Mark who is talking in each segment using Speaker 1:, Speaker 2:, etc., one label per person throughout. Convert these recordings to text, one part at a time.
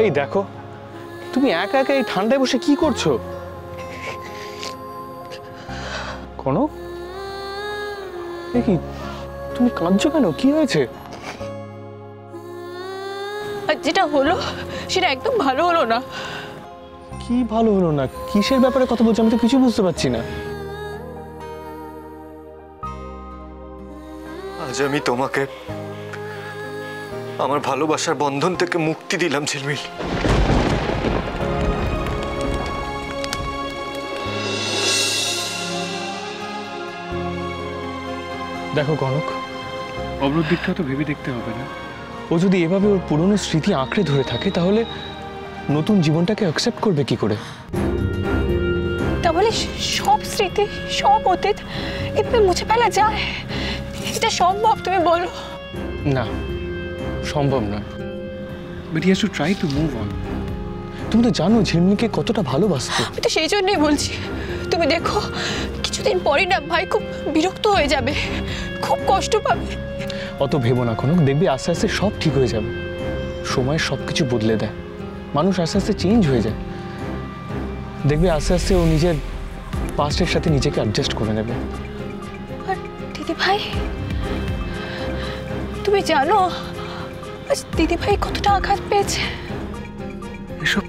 Speaker 1: এই দেখো, তুমি একা একা এই ঠান্ডায় বসে কি করছো? কনক, কি তুমি কাঁদছো কেন? কি হয়েছে?
Speaker 2: যেটা হলো সেটা একদম ভালো হলো না।
Speaker 1: কি ভালো হলো না? কিসের ব্যাপারে কথা বলছো? আমি তো কিছু বুঝতে পারছি না।
Speaker 3: আজ আমি তোমাকে আমার ভালোবাসার বন্ধন থেকে মুক্তি দিলাম ঝিলমিল।
Speaker 1: দেখো কনক,
Speaker 4: অবরোধ দিকটা তো ভেবে দেখতে হবে না?
Speaker 1: ও যদি এভাবে ওর পুরনো স্মৃতি আঁকড়ে ধরে থাকে তাহলে নতুন জীবনটাকে অ্যাকসেপ্ট করবে কি করে?
Speaker 2: তাহলে সব স্মৃতি, সব অতীত এভাবে মুছে ফেলা যায়? এটা সম্ভব? তুমি বলো।
Speaker 1: না, সম্ভব না।
Speaker 4: But he has to try to move on.
Speaker 1: তুমি তো জানো ঝিলমিলকে কতটা ভালোবাসতো।
Speaker 2: আমি তো সেই জন্যই বলছি, তুমি দেখো কিছুদিন পরে না ভাই খুব বিরক্ত হয়ে যাবে, খুব কষ্ট পাবে।
Speaker 1: অত ভেবো না কনক, দেখবি আস্তে আস্তে সব ঠিক হয়ে যাবে। সময় সব কিছু বদলে দেয়, মানুষ আস্তে আস্তে চেঞ্জ হয়ে যায়। দেখবি আস্তে আস্তে ও নিজের পাস্টের সাথে নিজেকে অ্যাডজাস্ট করে নেবে।
Speaker 2: আর দিদি ভাই, তুমি জানো আজ দিদি ভাই কতটা আঘাত পেয়েছে?
Speaker 1: এসব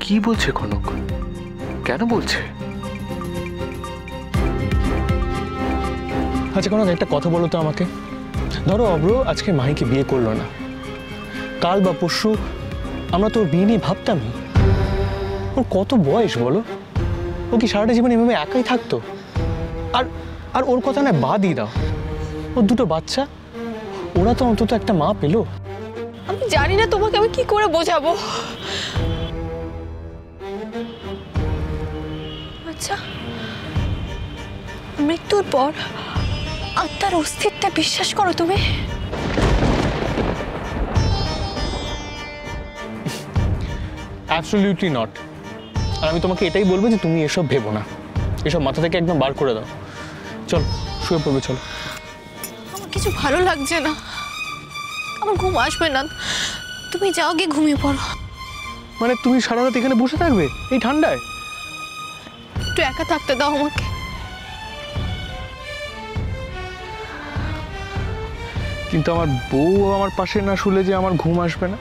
Speaker 1: কি বলছে কনক? কেন বলছে? আচ্ছা কনক, একটা কথা বলো তো আমাকে। ধরো অব্র আজকে মাহিকে বিয়ে করলো না, কাল বা পরশু আমরা তো ওর বিয়ে নিয়ে ভাবতামই। ওর কত বয়স বলো? ও কি সারাটা জীবন এভাবে একাই থাকতো? আর আর ওর কথা না বাদই দাও, ওর দুটো বাচ্চা, ওরা তো অন্তত একটা মা পেলো।
Speaker 2: আমি জানি না তোমাকে আমি কি করে বোঝাবো। আচ্ছা, মৃত্যুর পর আত্মার অস্তিত্বে বিশ্বাস করো তুমি?
Speaker 1: Absolutely not. আর আমি তোমাকে এটাই বলবো যে তুমি এসব ভেবো না, এসব মাথা থেকে একদম বার করে দাও। চল শুয়ে পড়বে, চলো।
Speaker 2: আমার কিছু ভালো লাগছে না, আমার ঘুম আসবে না। তুমি যাও গিয়ে ঘুমিয়ে পড়ো।
Speaker 1: মানে তুমি সারা রাত এখানে বসে থাকবে এই ঠান্ডায়?
Speaker 2: একটু একা থাকতে দাও আমাকে।
Speaker 1: কিন্তু আমার বউ আমার পাশে না শুলে যে আমার ঘুম আসবে না।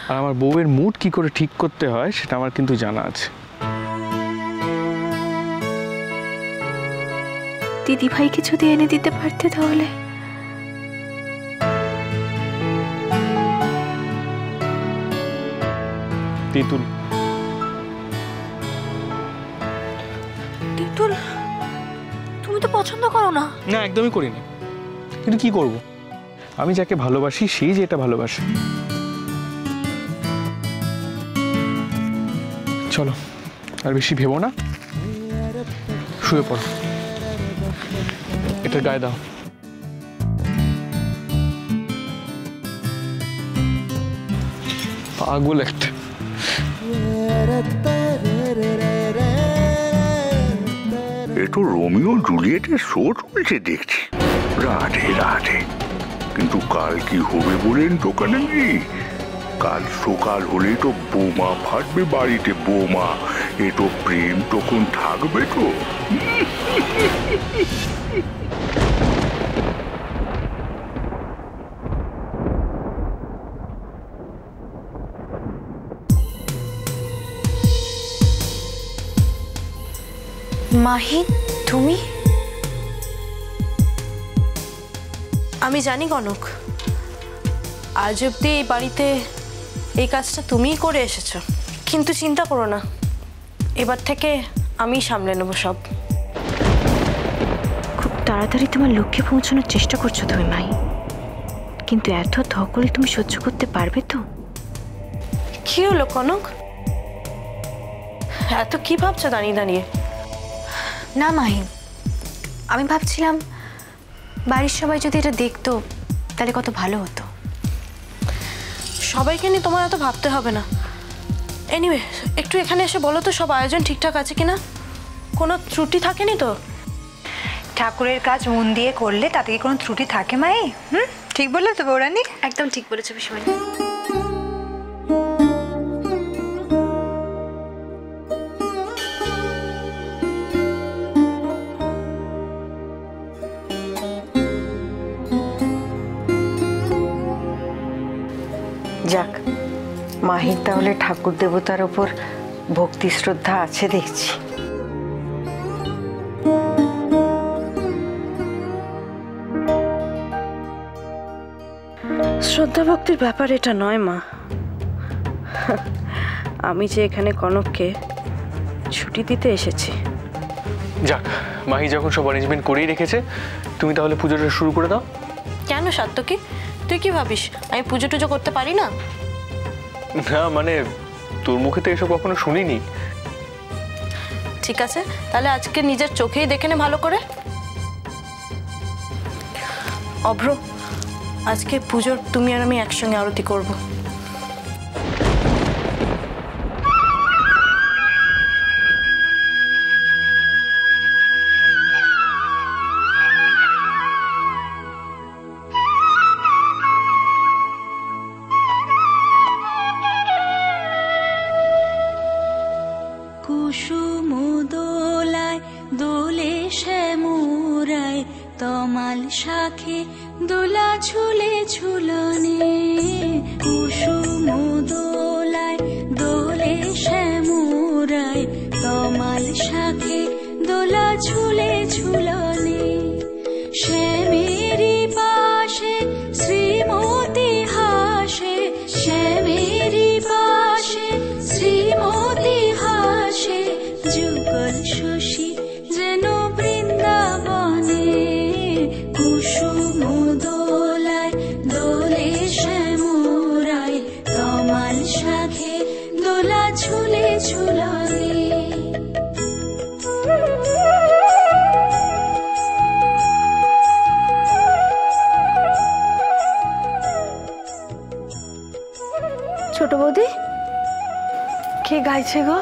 Speaker 1: আর আমার বউয়ের মুড কি করে ঠিক করতে হয় সেটা আমার কিন্তু জানা আছে।
Speaker 2: দিদি ভাইকে যদি এনে দিতে পারতে তাহলে।
Speaker 1: তেঁতুল।
Speaker 2: তেঁতুল তুমি তো পছন্দ করো না।
Speaker 1: না, একদমই করি না, কিন্তু কি করব, আমি যাকে ভালোবাসি সেই যে এটা ভালোবাসে। চলো আর বেশি ভেবো না, শুয়ে পড়ো। এটা গায়ে দাও। পাগল একটা।
Speaker 5: এ তো রোমিও জুলিয়েটের শো চলছে দেখছি। রাধে রাধে। কিন্তু কাল কি হবে বলেন দোকানে নেই? কাল সকাল হলেই তো বোমা ফাটবে বাড়িতে, বোমা। এ তো প্রেম তখন থাকবে তো।
Speaker 6: মাহি, তুমি? আমি জানি কনক, আজ অব্দি এই বাড়িতে এই কাজটা তুমিই করে এসেছো, কিন্তু চিন্তা করো না, এবার থেকে আমি সামলে নেব সব।
Speaker 7: খুব তাড়াতাড়ি তোমার লক্ষ্যে পৌঁছানোর চেষ্টা করছো তুমি মাহি, কিন্তু এত ধকল তুমি সহ্য করতে পারবে তো?
Speaker 6: কি হলো কনক, এত কি ভাবছো দাঁড়িয়ে দাঁড়িয়ে?
Speaker 7: না মাহি, আমি ভাবছিলাম বাড়ির সবাই যদি এটা দেখতো তাহলে কত ভালো হতো।
Speaker 6: সবাইকে নিয়ে তোমার এত ভাবতে হবে না। এনিওয়ে, একটু এখানে এসে বলো তো সব আয়োজন ঠিকঠাক আছে কিনা, কোনো ত্রুটি থাকেনি তো?
Speaker 8: ঠাকুরের কাজ মন দিয়ে করলে তাতে কি কোনো ত্রুটি থাকে মাই? ঠিক বললে তো বৌরানী?
Speaker 7: একদম ঠিক বলেছো পিসিমণি।
Speaker 9: যাক, মাহির তাহলে ঠাকুর দেবতার ওপর ভক্তি শ্রদ্ধা আছে দেখছি।
Speaker 6: শ্রদ্ধা ভক্তির ব্যাপার এটা নয় মা। আমি যে এখানে কনককে ছুটি দিতে এসেছি।
Speaker 1: যাক, মাহি যখন সব অ্যারেঞ্জমেন্ট করেই রেখেছে, তুমি তাহলে পুজোটা শুরু করে দাও।
Speaker 6: কেন সাত্তকী, তুই কি ভাবিস আমি পুজো টুজো করতে পারি না?
Speaker 1: না মানে তোর মুখে তো এসব কখনো শুনিনি।
Speaker 6: ঠিক আছে, তাহলে আজকে নিজের চোখেই দেখে নে ভালো করে। অভ্র, আজকে পুজোর তুমি আর আমি একসঙ্গে আরতি করব।
Speaker 10: কুসুম দোলায় দোলে শ্যামুরায় তমাল শাখে দোলা ঝুলে ঝুলনে। কুসুম দোলায় দোলে শ্যামুরায় তমাল শাখে দোলা ঝুলে ঝুলনে। শ্যামেরি পাশে শ্রীমতী হাসে, শ্যামেরি পাশে শ্রীমতী হাসে, যুগল শশী যেন বৃন্দাবনে। কুসুম দোলায় দোলে শ্যামুরায় তমাল শাখে দোলা ঝুলে ঝুলনে।
Speaker 2: ছোট বৌদি, কে গাইছে গো?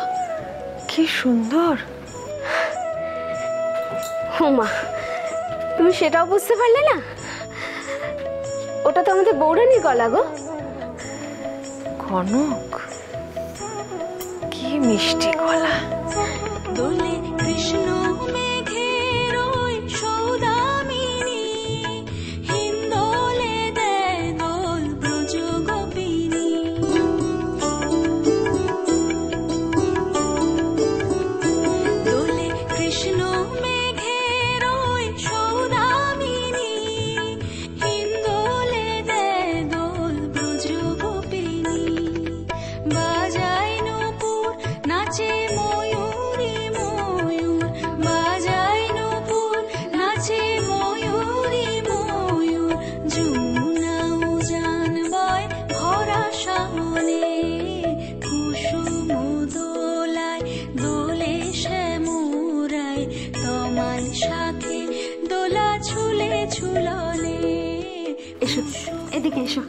Speaker 2: কি সুন্দর। মা, তুমি সেটাও বুঝতে পারলে না? ওটা তো আমাদের বৌরানির গলা গো। কনক, কি মিষ্টি গলা।
Speaker 10: দোলে কৃষ্ণ মেঘের ওই সৌদামিনী, হিন্দোলে দেয় দোল ব্রজ গোপিনী। দোলে কৃষ্ণ মেঘের ওই সৌদামিনী, হিন্দোলে দেয় দোল ব্রজ গোপিনী। বাজায় নূপুর নাচে ময়ূরী ময়ূর, বাজায় নূপুর নাচে ময়ূরী ময়ূর, যমুনা উজান বয় ভরা সামনে। কুসুম দোলায় দোলে শ্যামুরায় তমাল শাখে দোলা ঝুলে ঝুলনে।
Speaker 2: এসো, এদিকে এসো।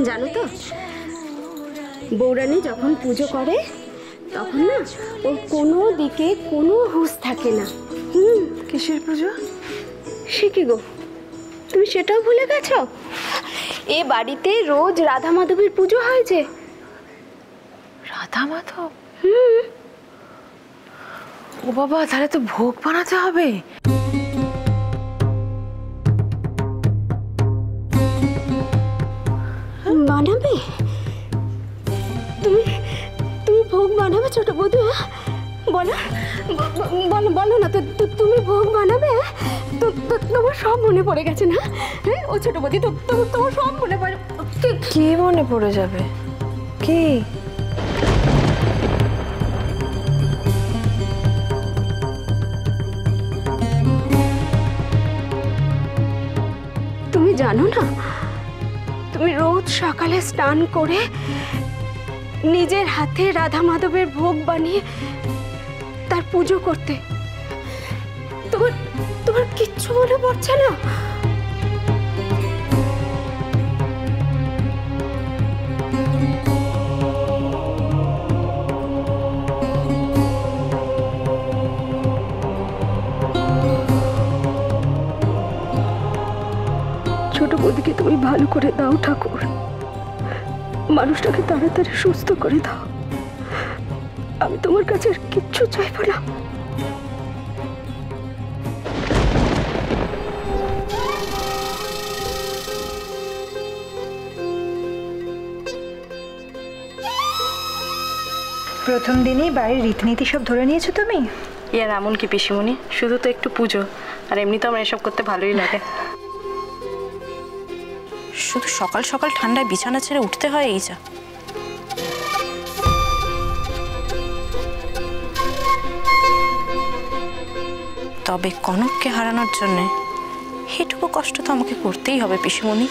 Speaker 2: জানো তো, বৌরানী যখন পুজো করে তখন না ওর কোনো দিকে কোনো হুঁশ থাকে না। কিসের পুজো? সে কি গো, তুমি সেটাও ভুলে গেছো? এ বাড়িতে রোজ রাধা মাধবের পুজো হয় যে।
Speaker 7: রাধা মাধব? ও বাবা, তাহলে তো ভোগ বানাতে হবে।
Speaker 2: বানাবে? তুমি তুমি ভোগ বানাবে ছোট বৌদি? বলো বলো বলো না তো, তুমি ভোগ বানাবে? তোমার সব মনে পড়ে গেছে না? হ্যাঁ ও ছোট বৌদি, তোমার সব মনে পড়ে।
Speaker 7: কি মনে পড়ে যাবে? কি?
Speaker 2: তুমি জানো না, তুমি রোজ সকালে স্নান করে নিজের হাতে রাধা মাধবের ভোগ বানিয়ে তার পুজো করতে। তোমার তোমার কিচ্ছু মনে পড়ছে না? ছোট বৌদিকে তুমি ভালো করে দাও ঠাকুর, মানুষটাকে তাড়াতাড়ি সুস্থ করে দাও। আমি তোমার কাছে আর কিচ্ছু চাইবো না।
Speaker 8: প্রথম দিনই বাড়ির রীতিনীতি সব ধরে নিয়েছো তুমি?
Speaker 6: ইয়ার এমন কি পিসিমণি, শুধু তো একটু পুজো, আর এমনি তো আমার এসব করতে ভালোই লাগে। শুধু সকাল সকাল ঠান্ডায় বিছানা ছেড়ে উঠতে হয়, এই যা। তবে কনককে হারানোর জন্যে এটুকু কষ্ট তো আমাকে করতেই হবে পিসিমণি।